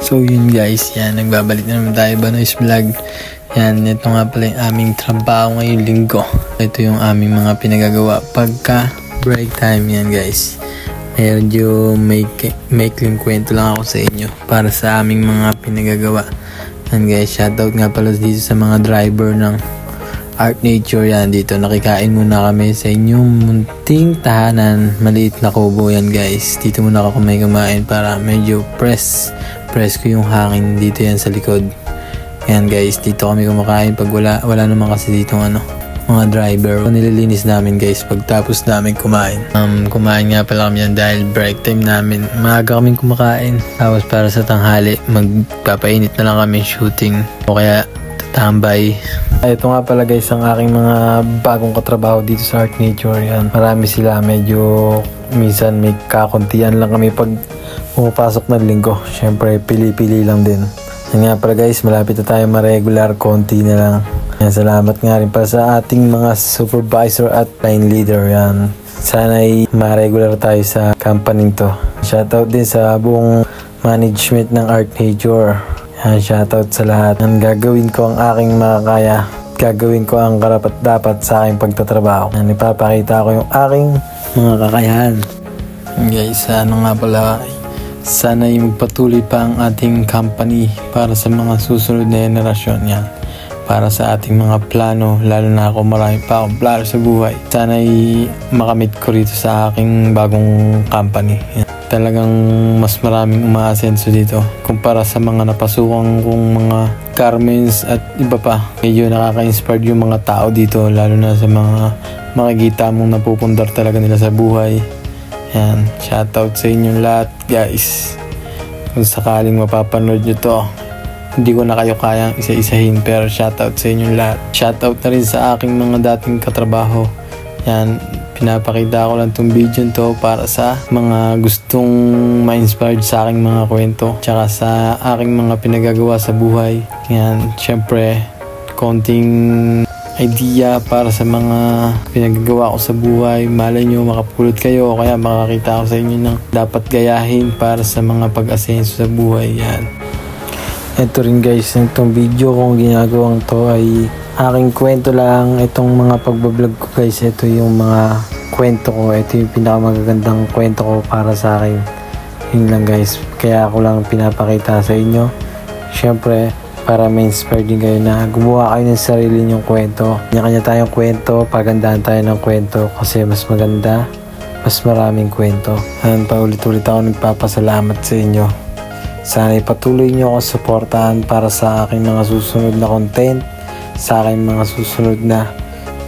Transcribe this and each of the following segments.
So yun guys, yan, nagbabalik na naman tayo Banoy's Vlog. Yan, ito nga pala yung aming trabaho ngayong linggo. Ito yung aming mga pinagagawa pagka break time yan guys. Medyo maikling kwento lang ako sa inyo para sa aming mga pinagagawa. Yan guys, shoutout nga pala dito sa mga driver ng Art Nature. Yan, dito nakikain muna kami sa inyong munting tahanan. Maliit na kubo yan guys. Dito muna ako kumain para medyo press ko yung hangin dito yan sa likod. Yan guys, dito kami kumakain pag wala naman kasi dito mga driver. Nililinis namin guys pagtapos namin kumain. Kumain nga pala kami yan dahil break time namin. Maaga kaming kumakain. Tapos para sa tanghali, magpapainit na lang kami shooting o kaya tatambay. Ito nga pala guys ang aking mga bagong katrabaho dito sa Art Nature. Yan, marami sila, medyo minsan may kakuntian lang kami pag pumapasok ng linggo. Syempre pili-pili lang din. Yan nga pala guys, malapit na tayo ma-regular, konti na lang. Yan, salamat nga rin pa sa ating mga supervisor at line leader. Yan, sana'y ma-regular tayo sa company to. Shoutout din sa buong management ng Art Nature. Yan, shoutout sa lahat. Yan, gagawin ko ang aking makakaya. Gagawin ko ang karapat dapat sa aking pagtatrabaho. Yan, ipapakita ko yung aking mga kakayahan. Guys, nga pala, sana'y magpatuloy pa ang ating company para sa mga susunod na henerasyon. Yan, para sa ating mga plano, lalo na ako marami pa akong plano sa buhay. Sana'y makamit ko rito sa aking bagong company. Yan, talagang mas maraming umaasenso dito kumpara sa mga napasukan kong mga garments at iba pa. Medyo nakaka-inspired yung mga tao dito, lalo na sa mga makikita mong napupundar talaga nila sa buhay. Yan, shoutout sa inyong lahat guys. Kung sakaling mapapanood nyo to, hindi ko na kayo kayang isa-isahin, pero shoutout sa inyong lahat. Shoutout na rin sa aking mga dating katrabaho. Yan, pinapakita ko lang tong video to para sa mga gustong ma-inspired sa aking mga kwento, tsaka sa aking mga pinagagawa sa buhay. Yan, syempre konting idea para sa mga pinagagawa ko sa buhay. Malay nyo makapulot kayo o kaya makakita ako sa inyo ng dapat gayahin para sa mga pag-asenso sa buhay. Yan, ito rin guys, itong video kong ginagawang to ay aking kwento lang. Itong mga pagbablog ko guys, ito yung mga kwento ko. Ito yung pinakamagagandang kwento ko para sa akin. Yun lang guys, kaya ako lang pinapakita sa inyo, syempre para ma-inspire din kayo na gumawa kayo ng sarili nyong kwento. Kanya-kanya tayong kwento, pagandahan tayo ng kwento kasi mas maganda, mas maraming kwento. Yan, paulit-ulit ako nagpapasalamat sa inyo. Sana ipatuloy nyo ako suportahan para sa aking mga susunod na content, sa aking mga susunod na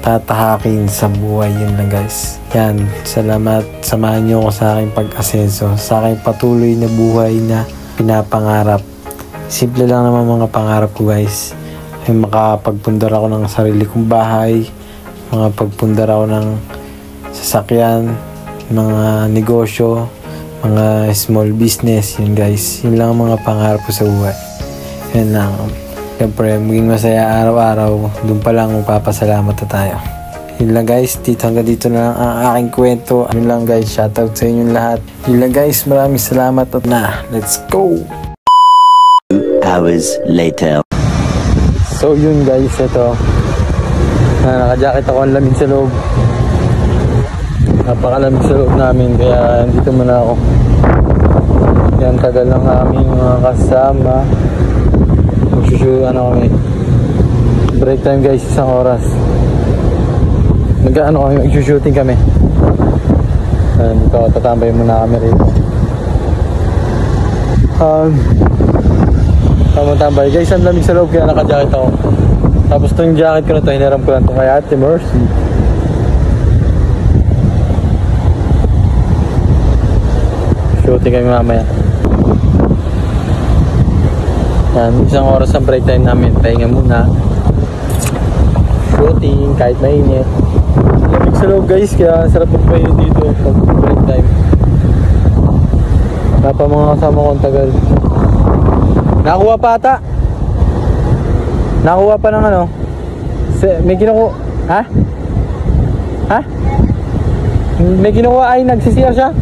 tatahakin sa buhay. Yun lang guys. Yan, salamat. Samahan nyo ako sa aking pag-asenso, sa aking patuloy na buhay na pinapangarap. Simple lang naman mga pangarap ko guys. Ay makapagpundar ako ng sarili kong bahay, makapagpundar ako ng sasakyan, mga negosyo, mga small business. Yun guys, yun lang ang mga pangarap ko sa buhay. Yun lang. Siyempre maging masaya araw-araw, dun pa lang magpapasalamat na tayo. Yun lang guys, hanggang dito na lang ang aking kwento. Yun lang guys, shoutout sa inyong lahat. Yun lang guys, maraming salamat at let's go! Hours later. So yun guys, ito naka-jacket ako, ang lamig sa loob, napakalamig sa loob namin, kaya dito muna ako. Yan, tagal ng aming mga kasama. Kami break time guys, 1 oras. Mag-shooting kami. Dito tatambay muna kami rito. Tambay guys, ang lamig sa loob kaya naka-jacket ako. Tapos itong jacket ko na to, hiniram ko lang ito kay Ate Mercy. Shooting kami mamaya. Yan, 1 oras ang break time namin. Pahinga muna, shooting kahit mainit. Lamig sa loob guys, kaya sarap magpahinga dito pag break time. Napa mga kasama ko ang tagal. Nakuha pa ata. Nakuha pa ng may kinukuha. Ha? Ha? May kinukuha ay nagsisiyar siya.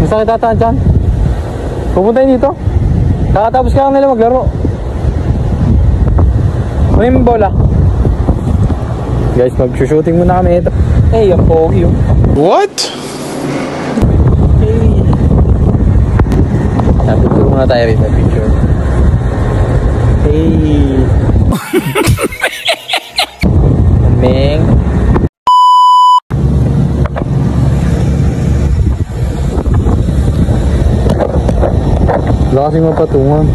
Masakit ata dyan. Pupunta yun dito. Kakatapos ka lang nila maglaro. May bola. Guys, mag-shooting muna kami ito. Hey, ang pogi yun. What? Hey. Picture muna tayo rin. Picture. Hey. Meng. Wala kasing mapatungan.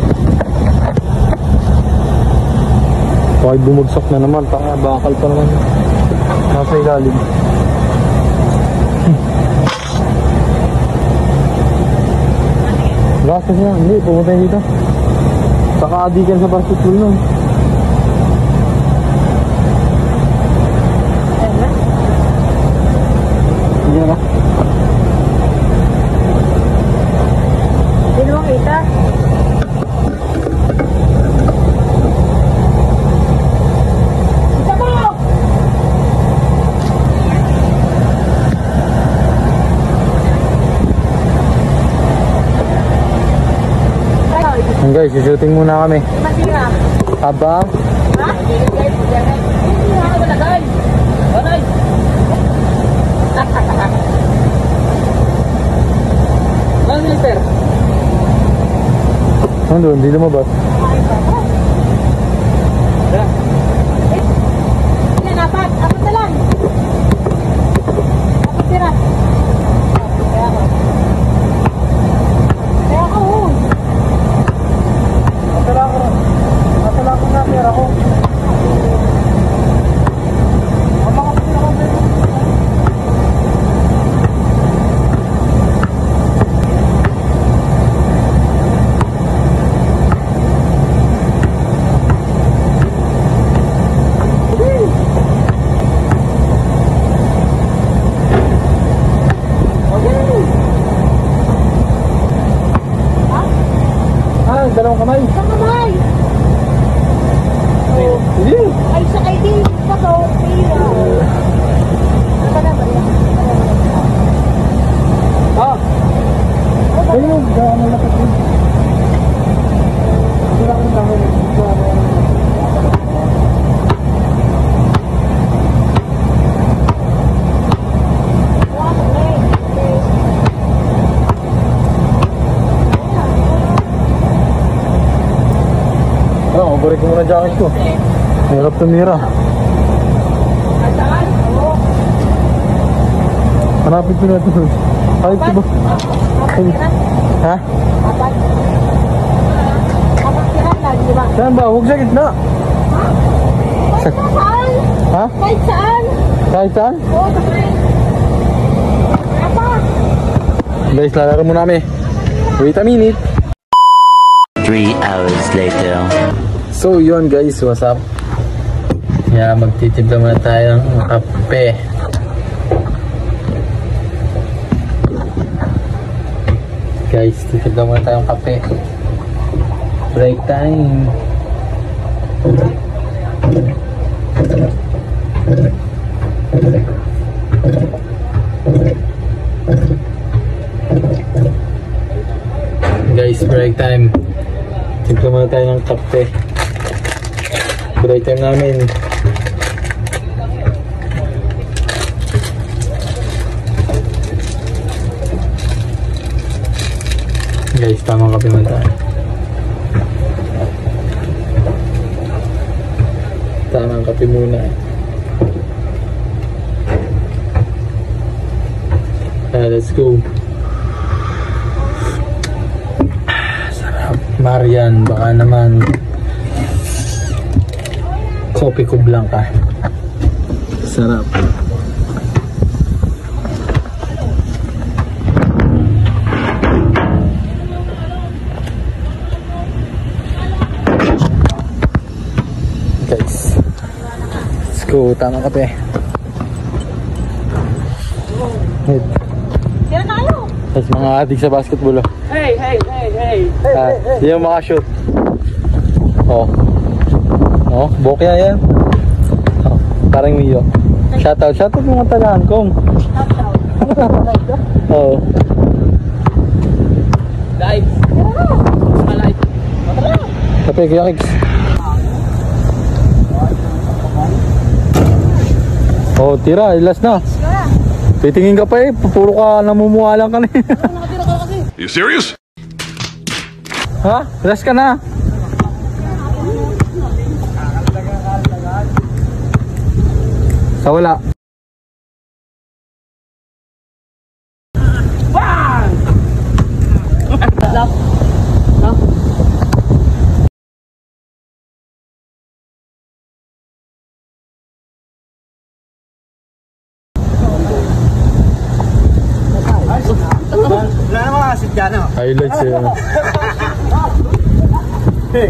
Kahit bumagsak na naman, tanga, bakal pa naman. Nasa ilalim. Lakas niya, hindi, pumunta dito. Saka-adikan sa basketball nun. Hindi na. Hindi mo kita. Guys, shooting muna kami. Masira. Habang Ha? Hindi na ako malagay. Balay. Ano mister? nandun, hindi lumabas. Yan, apat. Apat na lang. Apat tira. Kaya ako. Masala ko na, pera ko. Dalawang kamay. Isang kamay. Hindi. Ay, sa ID. Pato. Pira. Ano na ba yan? Ayun, gano'n malapit yun. Wala kang dahil. Maburik ko muna jacket ko. Hirap tumira. Hanapin ko na ito. Kahit ito ba? Ha? Apat. Apat tira lang, di ba? Saan ba? Huwag sa gitna. Kahit saan? Ha? Kahit saan? Kahit saan? Oo, tapos. Apat. Guys, lalaro muna kami. Wait a minute. 3 hours later. So yun guys, what's up? Yeah, magtitibla muna tayo ng kape. Guys, titibla muna tayo ng kape. Break time. Guys, break time. Tibla muna tayo ng kape. Break time namin. Guys, tamang kape muna tayo. Tamang kape muna. Let's go. Sarap. Marian, baka naman kopi ko blanca. Sarap. Guys, let's go. Tama kape. Wait. Tira tayo. Tapos mga adik sa basketball. Hey. Hindi yung makashoot. Oh. Oh, bokya yan. Oh, parang Mio. Shoutout mga talaan kong. Oh. Live. Live. pa Kuya Kix. Oh, tira, last na. Titingin ka pa eh, puro ka namumuha lang ka na. You serious? Ha? Last ka na. Sa wala. Wala naman asid dyan, no? Highlights eh.